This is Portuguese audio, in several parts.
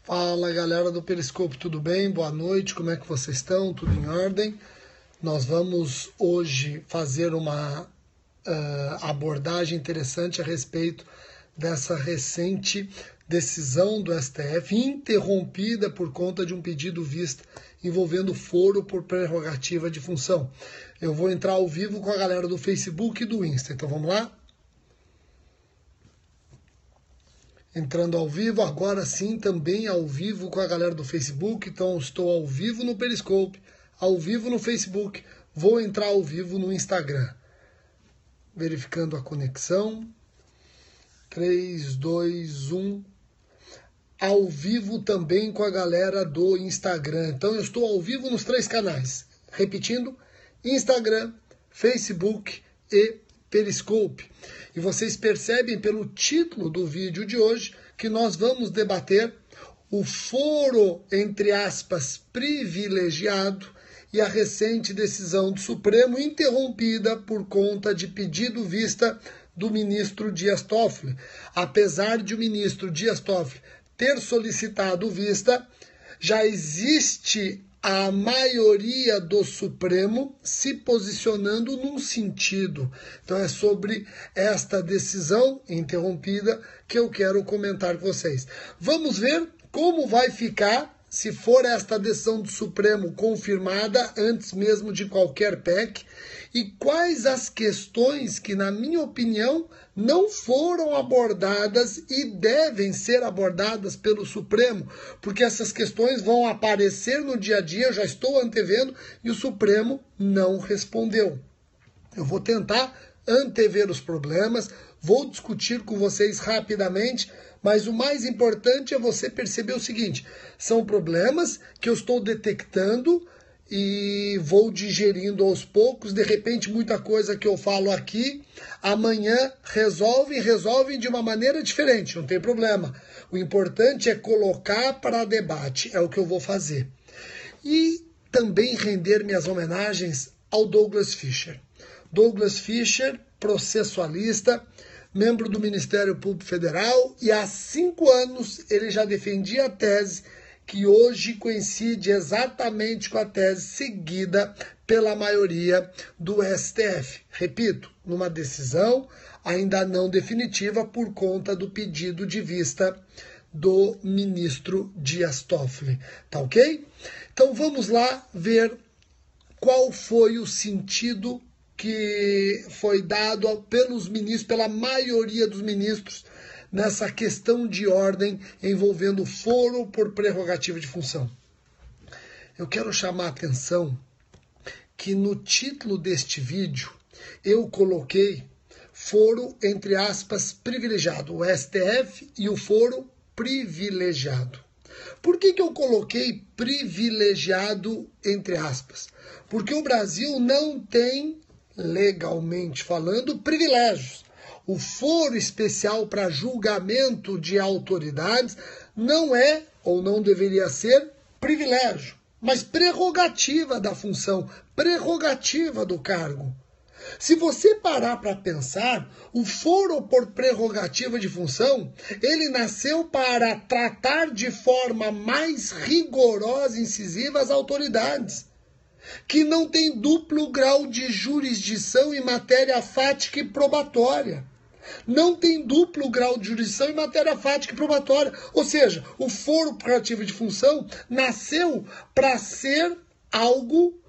Fala galera do Periscope, tudo bem? Boa noite, como é que vocês estão? Tudo em ordem? Nós vamos hoje fazer uma abordagem interessante a respeito dessa recente decisão do STF, interrompida por conta de um pedido vista envolvendo foro por prerrogativa de função. Eu vou entrar ao vivo com a galera do Facebook e do Insta, então vamos lá? Entrando ao vivo, agora sim, também ao vivo com a galera do Facebook. Então, estou ao vivo no Periscope, ao vivo no Facebook. Vou entrar ao vivo no Instagram. Verificando a conexão. 3, 2, 1. Ao vivo também com a galera do Instagram. Então, eu estou ao vivo nos 3 canais. Repetindo, Instagram, Facebook e Periscope. E vocês percebem pelo título do vídeo de hoje que nós vamos debater o foro, entre aspas, privilegiado e a recente decisão do Supremo interrompida por conta de pedido vista do ministro Dias Toffoli. Apesar de o ministro Dias Toffoli ter solicitado vista, já existe a maioria do Supremo se posicionando num sentido. Então é sobre esta decisão interrompida que eu quero comentar com vocês. Vamos ver como vai ficar se for esta decisão do Supremo confirmada antes mesmo de qualquer PEC e quais as questões que, na minha opinião, não foram abordadas e devem ser abordadas pelo Supremo, porque essas questões vão aparecer no dia a dia, eu já estou antevendo, e o Supremo não respondeu. Eu vou tentar antever os problemas, vou discutir com vocês rapidamente, mas o mais importante é você perceber o seguinte: são problemas que eu estou detectando e vou digerindo aos poucos. De repente, muita coisa que eu falo aqui, amanhã resolvem de uma maneira diferente, não tem problema. O importante é colocar para debate, é o que eu vou fazer. E também render minhas homenagens ao Douglas Fischer. Douglas Fischer, processualista, membro do Ministério Público Federal, e há 5 anos ele já defendia a tese que hoje coincide exatamente com a tese seguida pela maioria do STF. Repito, numa decisão ainda não definitiva por conta do pedido de vista do ministro Dias Toffoli. Tá ok? Então vamos lá ver qual foi o sentido que foi dado pelos ministros, pela maioria dos ministros, nessa questão de ordem envolvendo foro por prerrogativa de função. Eu quero chamar a atenção que no título deste vídeo eu coloquei foro, entre aspas, privilegiado, o STF e o foro privilegiado. Por que eu coloquei privilegiado, entre aspas? Porque o Brasil não tem, legalmente falando, privilégios. O foro especial para julgamento de autoridades não é, ou não deveria ser, privilégio, mas prerrogativa da função, prerrogativa do cargo. Se você parar para pensar, o foro por prerrogativa de função, ele nasceu para tratar de forma mais rigorosa e incisiva as autoridades, que não tem duplo grau de jurisdição em matéria fática e probatória. Não tem duplo grau de jurisdição em matéria fática e probatória. Ou seja, o foro prerrogativo de função nasceu para ser algo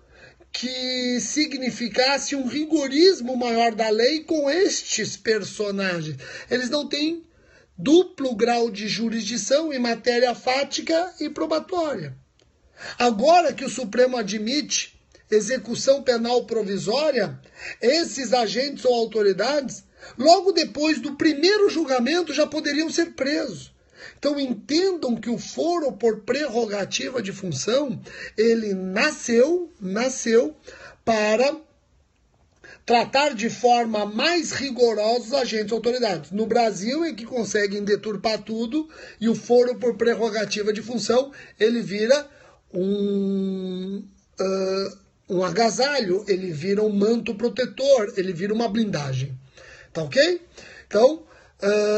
que significasse um rigorismo maior da lei com estes personagens. Eles não têm duplo grau de jurisdição em matéria fática e probatória. Agora que o Supremo admite execução penal provisória, esses agentes ou autoridades, logo depois do primeiro julgamento, já poderiam ser presos. Então entendam que o foro por prerrogativa de função, ele nasceu para tratar de forma mais rigorosa os agentes e autoridades. No Brasil é que conseguem deturpar tudo e o foro por prerrogativa de função, ele vira um agasalho, ele vira um manto protetor, ele vira uma blindagem. Tá ok? Então,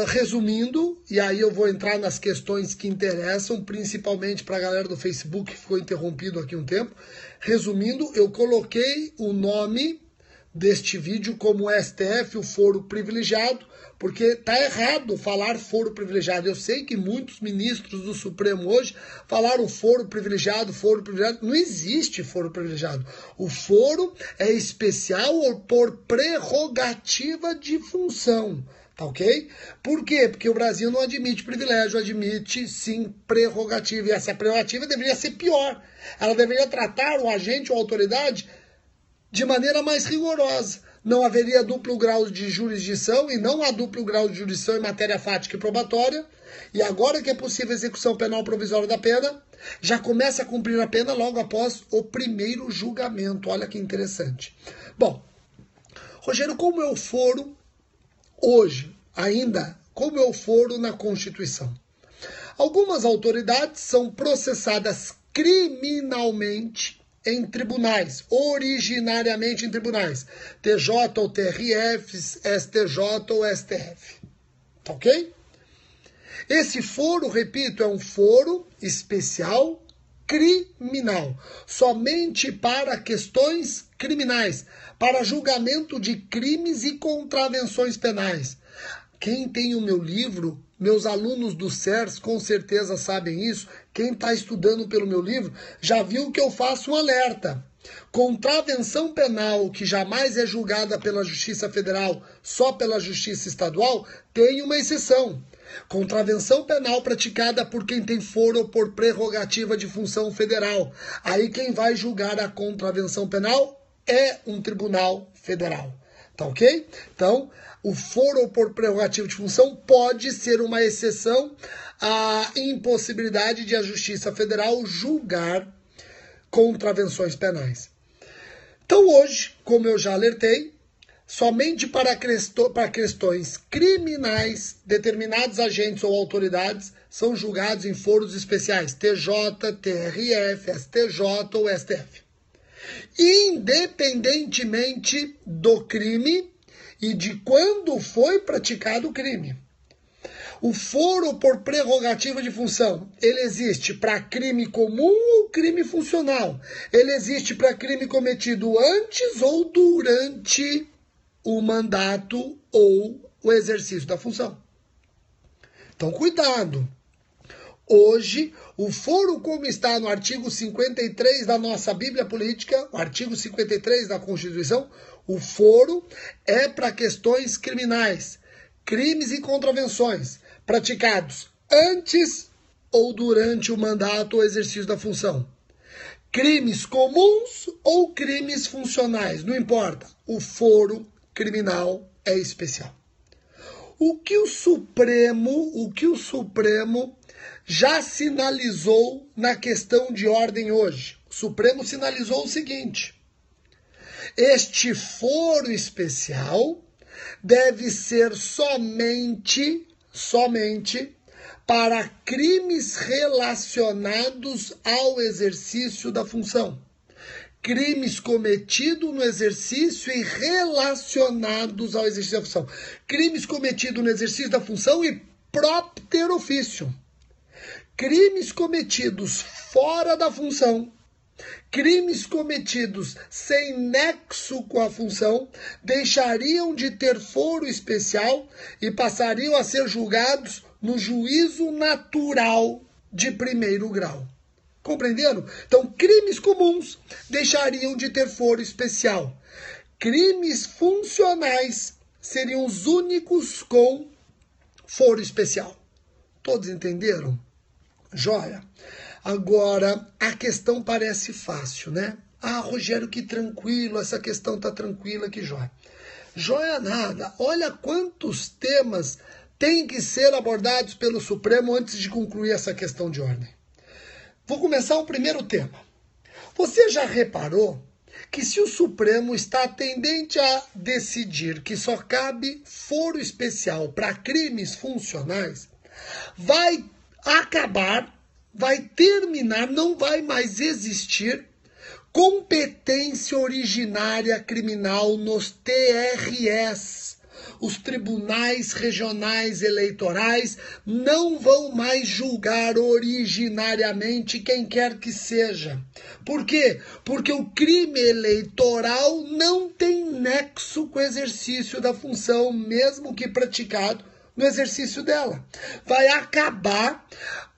Resumindo, e aí eu vou entrar nas questões que interessam, principalmente para a galera do Facebook, que ficou interrompido aqui um tempo. Resumindo, eu coloquei o nome deste vídeo como STF, o foro privilegiado, porque tá errado falar foro privilegiado. Eu sei que muitos ministros do Supremo hoje falaram foro privilegiado, foro privilegiado. Não existe foro privilegiado. O foro é especial por prerrogativa de função. Tá ok? Por quê? Porque o Brasil não admite privilégio, admite sim prerrogativa. E essa prerrogativa deveria ser pior. Ela deveria tratar o agente ou a autoridade de maneira mais rigorosa. Não haveria duplo grau de jurisdição, e não há duplo grau de jurisdição em matéria fática e probatória. E agora que é possível a execução penal provisória da pena, já começa a cumprir a pena logo após o primeiro julgamento. Olha que interessante. Bom, Rogério, como é o foro hoje, ainda, como é o foro na Constituição? Algumas autoridades são processadas criminalmente em tribunais, originariamente em tribunais, TJ ou TRF, STJ ou STF. Tá ok? Esse foro, repito, é um foro especial criminal, somente para questões criminais, para julgamento de crimes e contravenções penais. Quem tem o meu livro, meus alunos do CERS com certeza sabem isso. Quem está estudando pelo meu livro já viu que eu faço um alerta. Contravenção penal que jamais é julgada pela Justiça Federal, só pela Justiça Estadual, tem uma exceção. Contravenção penal praticada por quem tem foro ou por prerrogativa de função federal. Aí quem vai julgar a contravenção penal é um tribunal federal. Tá ok? Então, o foro ou por prerrogativa de função pode ser uma exceção à impossibilidade de a Justiça Federal julgar contravenções penais. Então, hoje, como eu já alertei, somente para questões criminais, determinados agentes ou autoridades são julgados em foros especiais, TJ, TRF, STJ ou STF. Independentemente do crime e de quando foi praticado o crime. O foro por prerrogativa de função, ele existe para crime comum ou crime funcional. Ele existe para crime cometido antes ou durante o mandato ou o exercício da função. Então, cuidado. Hoje, o foro, como está no artigo 53 da nossa Bíblia Política, o artigo 53 da Constituição, o foro é para questões criminais, crimes e contravenções praticados antes ou durante o mandato ou exercício da função. Crimes comuns ou crimes funcionais, não importa. O foro criminal é especial. O que o Supremo já sinalizou na questão de ordem hoje? O Supremo sinalizou o seguinte: este foro especial deve ser somente para crimes relacionados ao exercício da função. Crimes cometidos no exercício e relacionados ao exercício da função. Crimes cometidos no exercício da função e propter ofício. Crimes cometidos fora da função. Crimes cometidos sem nexo com a função deixariam de ter foro especial e passariam a ser julgados no juízo natural de primeiro grau. Compreenderam? Então, crimes comuns deixariam de ter foro especial. Crimes funcionais seriam os únicos com foro especial. Todos entenderam? Joia. Agora, a questão parece fácil, né? Ah, Rogério, que tranquilo, essa questão tá tranquila, que joia. Joia nada. Olha quantos temas têm que ser abordados pelo Supremo antes de concluir essa questão de ordem. Vou começar o primeiro tema. Você já reparou que se o Supremo está tendente a decidir que só cabe foro especial para crimes funcionais, vai terminar, não vai mais existir competência originária criminal nos TRS. os tribunais regionais eleitorais não vão mais julgar originariamente quem quer que seja. Por quê? Porque o crime eleitoral não tem nexo com o exercício da função, mesmo que praticado no exercício dela. Vai acabar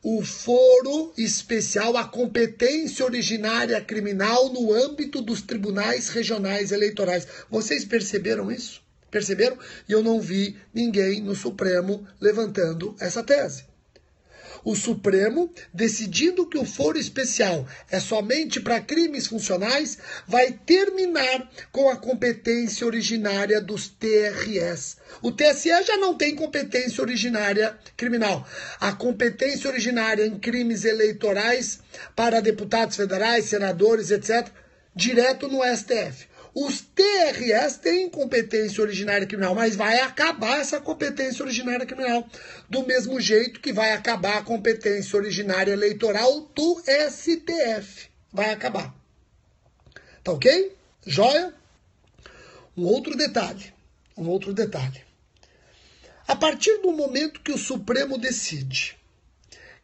o foro especial, a competência originária criminal no âmbito dos tribunais regionais eleitorais. Vocês perceberam isso? Perceberam? E eu não vi ninguém no Supremo levantando essa tese. O Supremo, decidindo que o foro especial é somente para crimes funcionais, vai terminar com a competência originária dos TRS. O TSE já não tem competência originária criminal. A competência originária em crimes eleitorais para deputados federais, senadores, etc., direto no STF. Os TRS têm competência originária criminal, mas vai acabar essa competência originária criminal. Do mesmo jeito que vai acabar a competência originária eleitoral do STF. Vai acabar. Tá ok? Joia? Um outro detalhe. A partir do momento que o Supremo decide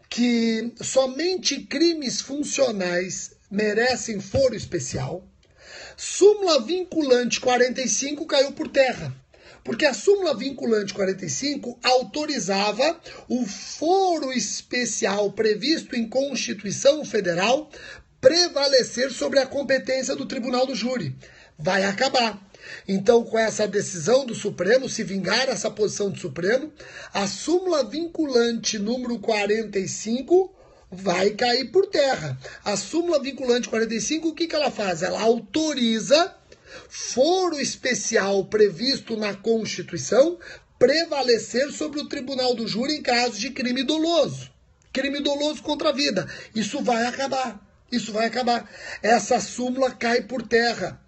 que somente crimes funcionais merecem foro especial, súmula vinculante 45 caiu por terra, porque a súmula vinculante 45 autorizava o foro especial previsto em Constituição Federal prevalecer sobre a competência do Tribunal do Júri. Vai acabar. Então, com essa decisão do Supremo, se vingar essa posição do Supremo, a súmula vinculante número 45 vai cair por terra. A súmula vinculante 45, o que ela faz? Ela autoriza foro especial previsto na Constituição prevalecer sobre o Tribunal do Júri em casos de crime doloso. Crime doloso contra a vida. Isso vai acabar. Essa súmula cai por terra.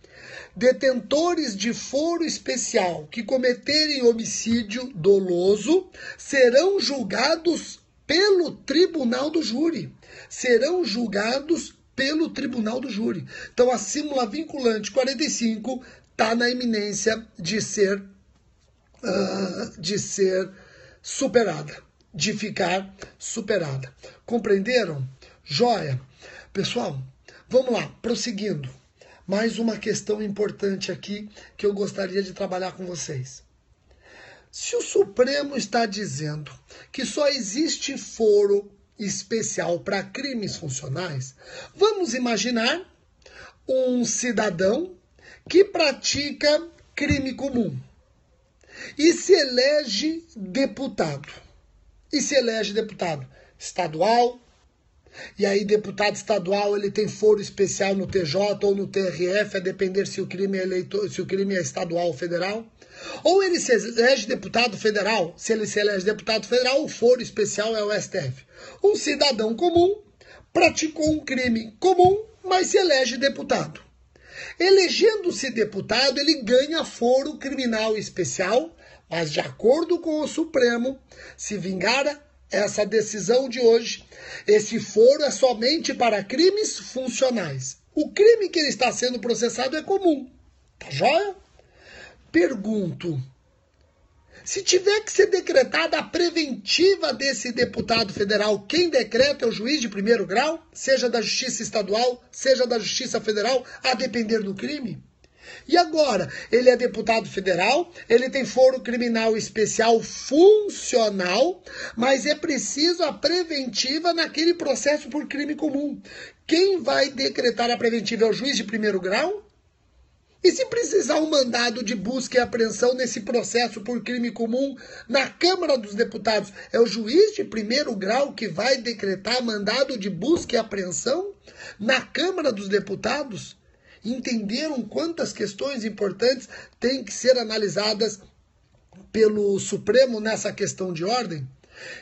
Detentores de foro especial que cometerem homicídio doloso serão julgados pelo Tribunal do Júri. Então, a súmula vinculante 45 está na iminência de ser superada, de ficar superada. Compreenderam? Joia. Pessoal, vamos lá, prosseguindo. Mais uma questão importante aqui que eu gostaria de trabalhar com vocês. Se o Supremo está dizendo que só existe foro especial para crimes funcionais, vamos imaginar um cidadão que pratica crime comum e se elege deputado. Estadual. E aí, deputado estadual, ele tem foro especial no TJ ou no TRF, a depender se o crime é estadual ou federal. Ou ele se elege deputado federal. Se ele se elege deputado federal, o foro especial é o STF. Um cidadão comum praticou um crime comum, mas se elege deputado. Elegendo-se deputado, ele ganha foro criminal especial, mas de acordo com o Supremo, se vingar essa decisão de hoje, esse foro é somente para crimes funcionais. O crime que ele está sendo processado é comum. Tá joia? Pergunto, se tiver que ser decretada a preventiva desse deputado federal, quem decreta é o juiz de primeiro grau, seja da Justiça Estadual, seja da Justiça Federal, a depender do crime? E agora, ele é deputado federal, ele tem foro criminal especial funcional, mas é preciso a preventiva naquele processo por crime comum. Quem vai decretar a preventiva é o juiz de primeiro grau? E se precisar um mandado de busca e apreensão nesse processo por crime comum na Câmara dos Deputados, é o juiz de primeiro grau que vai decretar mandado de busca e apreensão na Câmara dos Deputados? Entenderam quantas questões importantes têm que ser analisadas pelo Supremo nessa questão de ordem?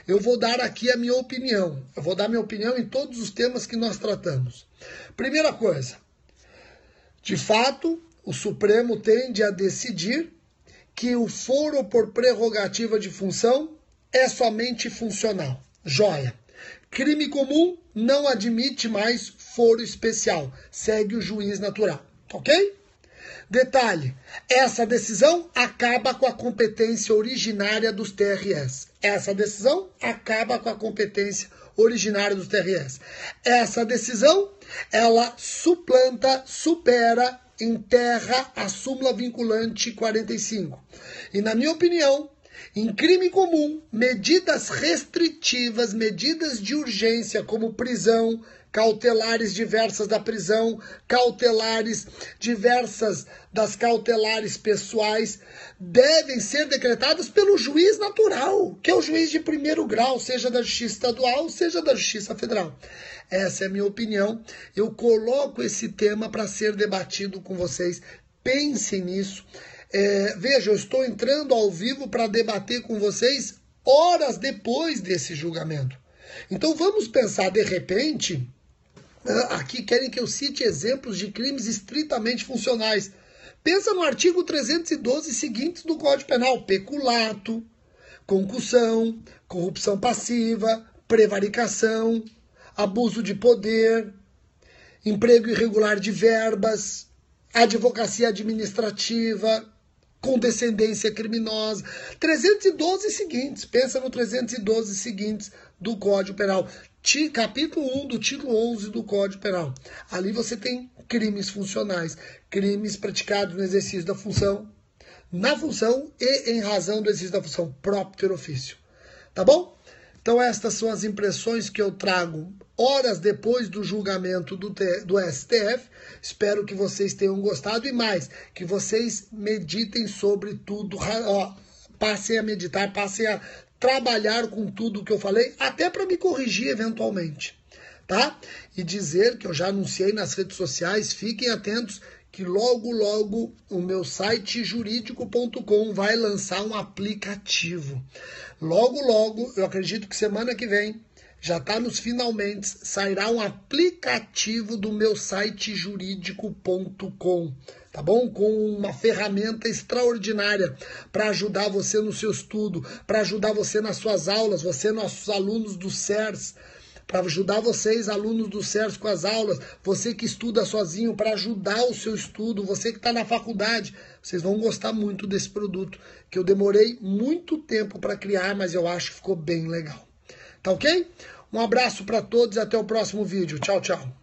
Eu vou dar aqui a minha opinião. Eu vou dar minha opinião em todos os temas que nós tratamos. Primeira coisa, de fato, o Supremo tende a decidir que o foro por prerrogativa de função é somente funcional. Joia. Crime comum não admite mais foro especial. Segue o juiz natural. Ok? Detalhe, essa decisão acaba com a competência originária dos TRS. Essa decisão acaba com a competência originária dos TRS. Essa decisão, ela suplanta, supera, enterra a súmula vinculante 45. E na minha opinião, em crime comum, medidas restritivas, medidas de urgência como prisão, cautelares diversas da prisão, cautelares diversas das cautelares pessoais, devem ser decretadas pelo juiz natural, que é o juiz de primeiro grau, seja da Justiça Estadual, seja da Justiça Federal. Essa é a minha opinião. Eu coloco esse tema para ser debatido com vocês. Pensem nisso. Veja, eu estou entrando ao vivo para debater com vocês horas depois desse julgamento. Então vamos pensar, de repente, aqui querem que eu cite exemplos de crimes estritamente funcionais. Pensa no artigo 312 seguintes do Código Penal: peculato, concussão, corrupção passiva, prevaricação, abuso de poder, emprego irregular de verbas, advocacia administrativa, condescendência criminosa. 312 seguintes, pensa no 312 seguintes do Código Penal. Capítulo 1 do título 11 do Código Penal. Ali você tem crimes funcionais, crimes praticados no exercício da função, na função e em razão do exercício da função, próprio ter ofício. Tá bom? Então estas são as impressões que eu trago horas depois do julgamento do STF. Espero que vocês tenham gostado e mais, que vocês meditem sobre tudo, passem a meditar, passem a trabalhar com tudo que eu falei, até para me corrigir eventualmente, tá? E dizer que eu já anunciei nas redes sociais, fiquem atentos, que logo, logo o meu site jurídico.com vai lançar um aplicativo. Logo, logo, eu acredito que semana que vem, já está nos finalmente, sairá um aplicativo do meu site jurídico.com, tá bom? Com uma ferramenta extraordinária para ajudar você no seu estudo, para ajudar você nas suas aulas, você, nossos alunos do CERS, para ajudar vocês, alunos do CERS, com as aulas, você que estuda sozinho, para ajudar o seu estudo, você que está na faculdade. Vocês vão gostar muito desse produto, que eu demorei muito tempo para criar, mas eu acho que ficou bem legal. Tá ok? Um abraço para todos e até o próximo vídeo. Tchau, tchau.